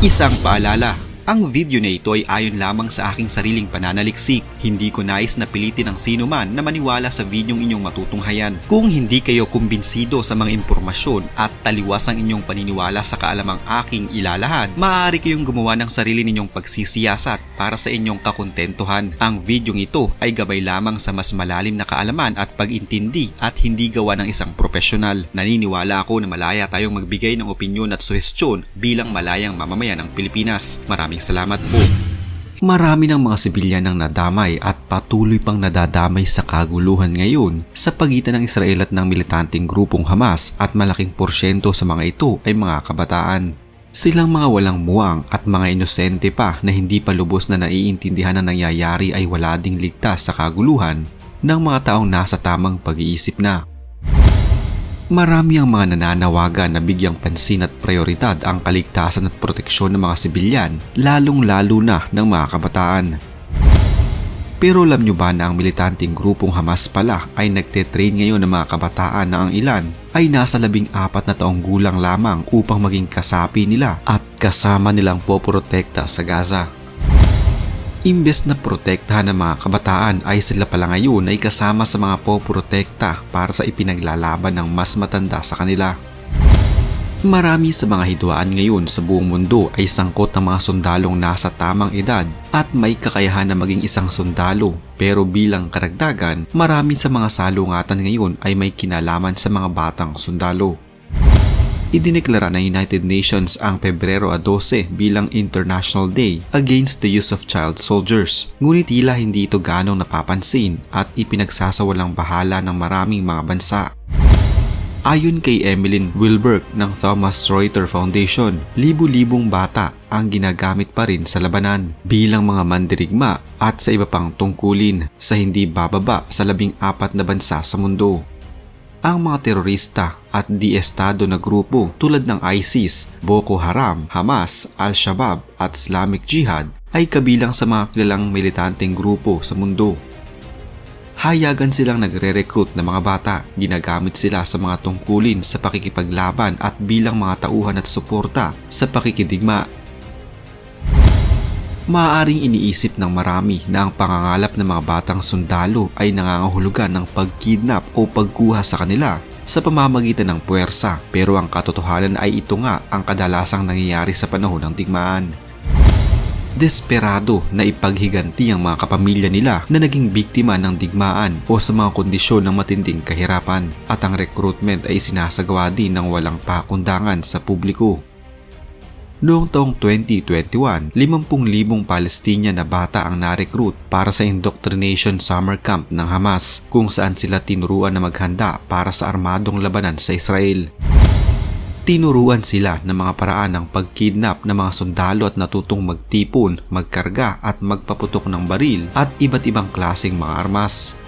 Isang paalala, ang video na ito ay ayon lamang sa aking sariling pananaliksik. Hindi ko nais na pilitin ang sino man na maniwala sa videong inyong matutunghayan. Kung hindi kayo kumbinsido sa mga impormasyon at taliwas ang inyong paniniwala sa kaalamang aking ilalahad, maaari kayong gumawa ng sarili ninyong pagsisiyasat para sa inyong kakontentuhan. Ang videong ito ay gabay lamang sa mas malalim na kaalaman at pag-intindi at hindi gawa ng isang profesional. Naniniwala ako na malaya tayong magbigay ng opinyon at suhestyon bilang malayang mamamayan ng Pilipinas. Maraming salamat po. Marami ng mga sibilyan ang nadamay at patuloy pang nadadamay sa kaguluhan ngayon sa pagitan ng Israel at ng militanteng grupong Hamas at malaking porsyento sa mga ito ay mga kabataan. Silang mga walang muwang at mga inosente pa na hindi pa lubos na naiintindihan na nangyayari ay wala ding ligtas sa kaguluhan ng mga taong nasa tamang pag-iisip na. Marami ang mga nananawagan na bigyang pansin at prioridad ang kaligtasan at proteksyon ng mga sibilyan, lalong-lalo na ng mga kabataan. Pero alam nyo ba na ang militanteng grupong Hamas pala ay nagte-train ngayon ng mga kabataan na ang ilan ay nasa 14 na taong gulang lamang upang maging kasapi nila at kasama nilang poprotekta sa Gaza. Imbes na protektahan ng mga kabataan ay sila pala ngayon ay kasama sa mga poprotekta para sa ipinaglalaban ng mas matanda sa kanila. Marami sa mga hidwaan ngayon sa buong mundo ay sangkot ng mga sundalong nasa tamang edad at may kakayahan na maging isang sundalo. Pero bilang karagdagan, marami sa mga salungatan ngayon ay may kinalaman sa mga batang sundalo. Idineklara ng United Nations ang Pebrero 12 bilang International Day Against the Use of Child Soldiers. Ngunit tila hindi ito ganong napapansin at ipinagsasawalang bahala ng maraming mga bansa. Ayon kay Emmeline Wilberg ng Thomas Reuther Foundation, libu-libong bata ang ginagamit pa rin sa labanan bilang mga mandirigma at sa iba pang tungkulin sa hindi bababa sa 14 na bansa sa mundo. Ang mga terorista at di-estado na grupo tulad ng ISIS, Boko Haram, Hamas, Al-Shabaab at Islamic Jihad ay kabilang sa mga kilalang militanteng grupo sa mundo. Hayagan silang nagre-recruit ng mga bata, ginagamit sila sa mga tungkulin sa pakikipaglaban at bilang mga tauhan at suporta sa pakikidigma. Maaaring iniisip ng marami na ang pangangalap ng mga batang sundalo ay nangangahulugan ng pagkidnap o pagkuha sa kanila sa pamamagitan ng puwersa, pero ang katotohanan ay ito nga ang kadalasang nangyayari sa panahon ng digmaan. Desperado na ipaghiganti ang mga kapamilya nila na naging biktima ng digmaan o sa mga kondisyon ng matinding kahirapan, at ang recruitment ay sinasagawa din ng walang pakundangan sa publiko. Noong taong 2021, 50,000 Palestinian na bata ang na-recruit para sa indoctrination summer camp ng Hamas, kung saan sila tinuruan na maghanda para sa armadong labanan sa Israel. Tinuruan sila ng mga paraan ng pagkidnap ng mga sundalo at natutong magtipon, magkarga at magpaputok ng baril at iba't ibang klaseng mga armas.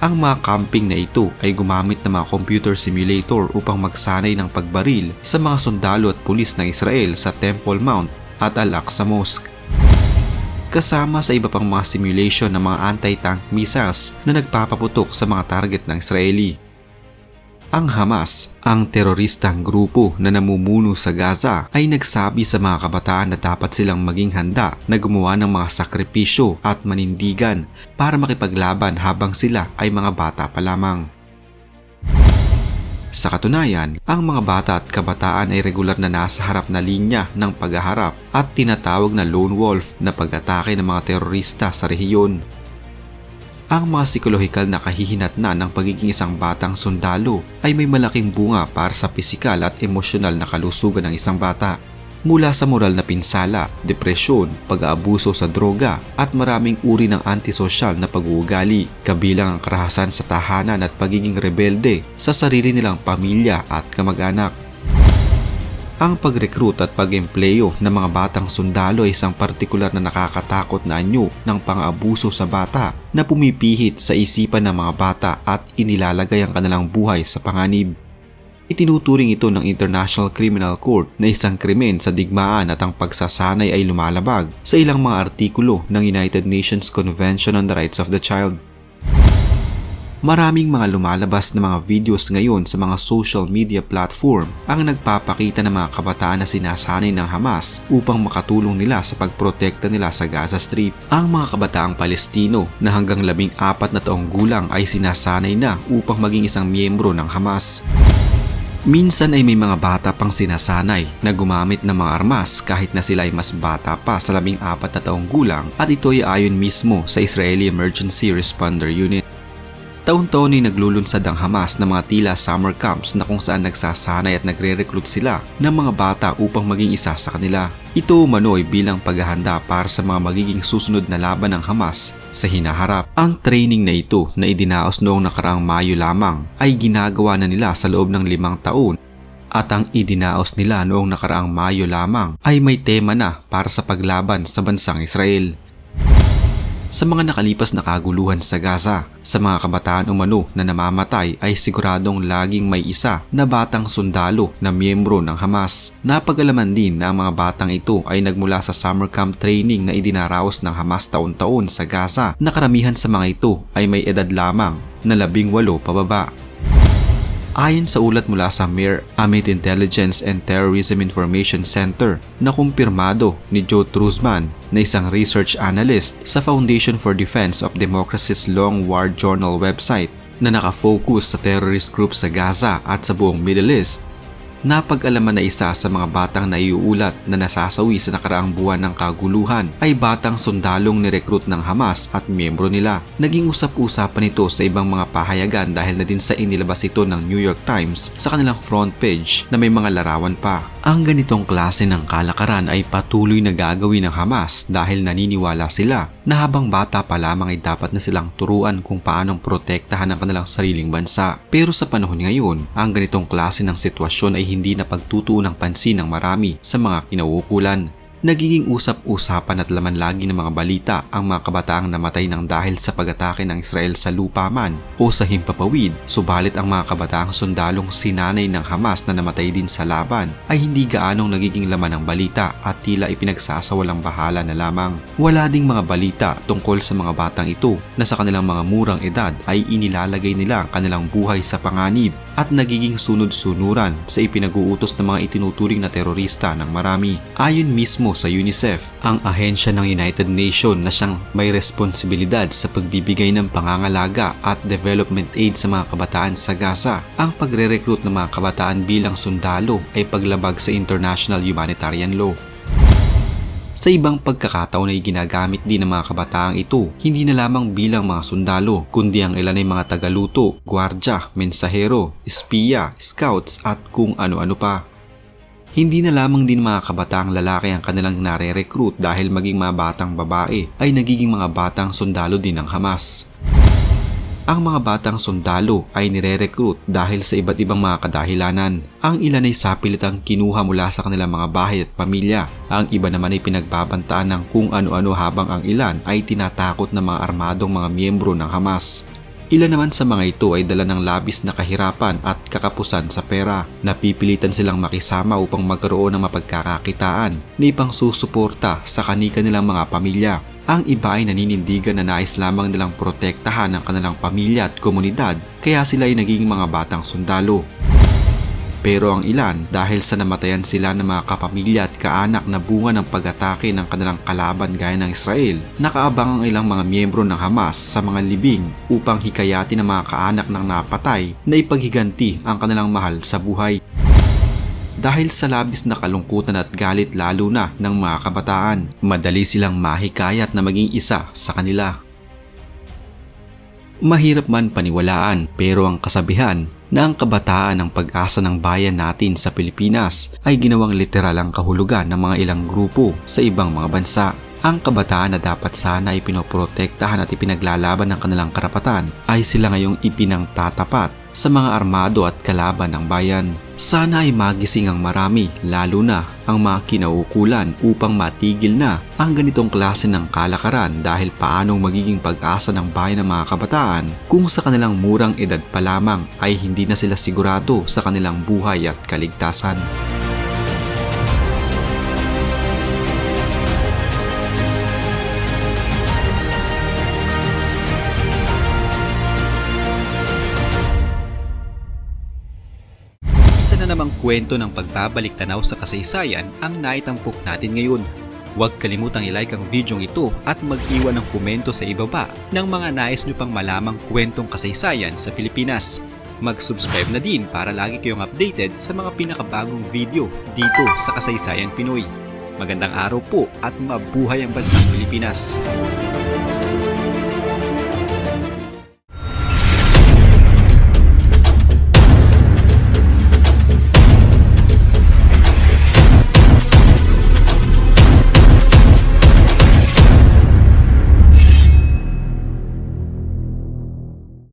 Ang mga camping na ito ay gumamit ng mga computer simulator upang magsanay ng pagbaril sa mga sundalo at pulis ng Israel sa Temple Mount at Al-Aqsa Mosque. Kasama sa iba pang mga simulation ng mga anti-tank missiles na nagpapaputok sa mga target ng Israeli. Ang Hamas, ang teroristang grupo na namumuno sa Gaza, ay nagsabi sa mga kabataan na dapat silang maging handa na gumawa ng mga sakripisyo at manindigan para makipaglaban habang sila ay mga bata pa lamang. Sa katunayan, ang mga bata at kabataan ay regular na nasa harap na linya ng paghaharap at tinatawag na lone wolf na pag-atake ng mga terorista sa rehiyon. Ang mga psikolohikal na kahihinatnan ng pagiging isang batang sundalo ay may malaking bunga para sa pisikal at emosyonal na kalusugan ng isang bata. Mula sa moral na pinsala, depresyon, pag-aabuso sa droga at maraming uri ng antisosyal na pag-uugali, kabilang ang karahasan sa tahanan at pagiging rebelde sa sarili nilang pamilya at kamag-anak. Ang pag-recruit at pag-empleyo ng mga batang sundalo ay isang partikular na nakakatakot na anyo ng pang-abuso sa bata na pumipihit sa isipan ng mga bata at inilalagay ang kanilang buhay sa panganib. Itinuturing ito ng International Criminal Court na isang krimen sa digmaan at ang pagsasanay ay lumalabag sa ilang mga artikulo ng United Nations Convention on the Rights of the Child. Maraming mga lumalabas na mga videos ngayon sa mga social media platform ang nagpapakita ng mga kabataan na sinasanay ng Hamas upang makatulong nila sa pagprotekta nila sa Gaza Strip. Ang mga kabataang Palestino na hanggang 14 na taong gulang ay sinasanay na upang maging isang miyembro ng Hamas. Minsan ay may mga bata pang sinasanay na gumamit ng mga armas kahit na sila ay mas bata pa sa 14 na taong gulang, at ito ay ayon mismo sa Israeli Emergency Responder Unit. Taon-taon ay naglulunsad ang Hamas ng mga tila summer camps na kung saan nagsasanay at nagre-recruit sila ng mga bata upang maging isa sa kanila. Ito umano ay bilang paghahanda para sa mga magiging susunod na laban ng Hamas sa hinaharap. Ang training na ito na idinaos noong nakaraang Mayo lamang ay ginagawa na nila sa loob ng 5 taon, at ang idinaos nila noong nakaraang Mayo lamang ay may tema na para sa paglaban sa bansang Israel. Sa mga nakalipas na kaguluhan sa Gaza, sa mga kabataan umano na namamatay ay siguradong laging may isa na batang sundalo na miyembro ng Hamas. Napag-alaman din na ang mga batang ito ay nagmula sa summer camp training na idinaraos ng Hamas taon-taon sa Gaza, na karamihan sa mga ito ay may edad lamang na 18 pababa. Ayon sa ulat mula sa Mir Amit Intelligence and Terrorism Information Center na kumpirmado ni Joe Truzman na isang research analyst sa Foundation for Defense of Democracy's Long War Journal website na nakafocus sa terrorist group sa Gaza at sa buong Middle East, napag-alaman na isa sa mga batang naiuulat na nasasawi sa nakaraang buwan ng kaguluhan ay batang sundalong nirekrut ng Hamas at miyembro nila. Naging usap-usapan ito sa ibang mga pahayagan dahil na din sa inilabas ito ng New York Times sa kanilang front page na may mga larawan pa. Ang ganitong klase ng kalakaran ay patuloy na gagawin ng Hamas dahil naniniwala sila na habang bata pa lamang ay dapat na silang turuan kung paanong protektahan ang kanilang sariling bansa. Pero sa panahon ngayon, ang ganitong klase ng sitwasyon ay hindi na pagtutuon ng pansin ng marami sa mga kinauukulan. Nagiging usap-usapan at laman lagi ng mga balita ang mga kabataang namatay ng dahil sa pag-atake ng Israel sa lupa man o sa himpapawid, subalit ang mga kabataang sundalong sinanay ng Hamas na namatay din sa laban ay hindi gaanong nagiging laman ng balita at tila ipinagsasawalang bahala na lamang. Wala ding mga balita tungkol sa mga batang ito na sa kanilang mga murang edad ay inilalagay nila ang kanilang buhay sa panganib at nagiging sunod-sunuran sa ipinag-uutos ng mga itinuturing na terorista ng marami. Ayon mismo sa UNICEF, ang ahensya ng United Nations na siyang may responsibilidad sa pagbibigay ng pangangalaga at development aid sa mga kabataan sa Gaza, ang pagre-recruit ng mga kabataan bilang sundalo ay paglabag sa international humanitarian law. Sa ibang pagkakataon ay ginagamit din ng mga kabataang ito hindi na lamang bilang mga sundalo, kundi ang ilan ay mga tagaluto, gwardya, mensahero, espiya, scouts at kung ano-ano pa. Hindi na lamang din mga kabataang lalaki ang kanilang nare-recruit dahil maging mga batang babae ay nagiging mga batang sundalo din ng Hamas. Ang mga batang sundalo ay nire-recruit dahil sa iba't ibang mga kadahilanan. Ang ilan ay sapilitang kinuha mula sa kanilang mga bahay at pamilya. Ang iba naman ay pinagbabantaan ng kung ano-ano habang ang ilan ay tinatakot ng mga armadong mga miyembro ng Hamas. Ilan naman sa mga ito ay dala ng labis na kahirapan at kakapusan sa pera. Napipilitan silang makisama upang magkaroon ng mapagkakakitaan na ipang susuporta sa kanilang mga pamilya. Ang iba ay naninindigan na nais lamang nilang protektahan ang kanilang pamilya at komunidad, kaya sila ay naging mga batang sundalo. Pero ang ilan, dahil sa namatayan sila ng mga kapamilya at kaanak na bunga ng pag-atake ng kanilang kalaban gaya ng Israel, nakaabang ang ilang mga miyembro ng Hamas sa mga libing upang hikayatin ang mga kaanak ng napatay na ipaghiganti ang kanilang mahal sa buhay. Dahil sa labis na kalungkutan at galit lalo na ng mga kabataan, madali silang mahikayat na maging isa sa kanila. Mahirap man paniwalaan, pero ang kasabihan na ang kabataan ang pag-asa ng bayan natin sa Pilipinas ay ginawang literal ang kahulugan ng mga ilang grupo sa ibang mga bansa. Ang kabataan na dapat sana ay pinoprotektahan at ipinaglalaban ng kanilang karapatan ay sila ngayong ipinangtatapat sa mga armado at kalaban ng bayan. Sana ay magising ang marami, lalo na ang mga kinauukulan upang matigil na ang ganitong klase ng kalakaran dahil paanong magiging pag-asa ng bayan ng mga kabataan kung sa kanilang murang edad pa lamang ay hindi na sila sigurado sa kanilang buhay at kaligtasan. kwento ng pagbabalik tanaw sa kasaysayan ang naitampok natin ngayon. Huwag kalimutang i-like ang video ito at mag-iwan ng komento sa ibaba ng mga nais nyo pang malamang kwentong kasaysayan sa Pilipinas. Mag-subscribe na din para lagi kayong updated sa mga pinakabagong video dito sa Kasaysayan Pinoy. Magandang araw po at mabuhay ang bansang Pilipinas!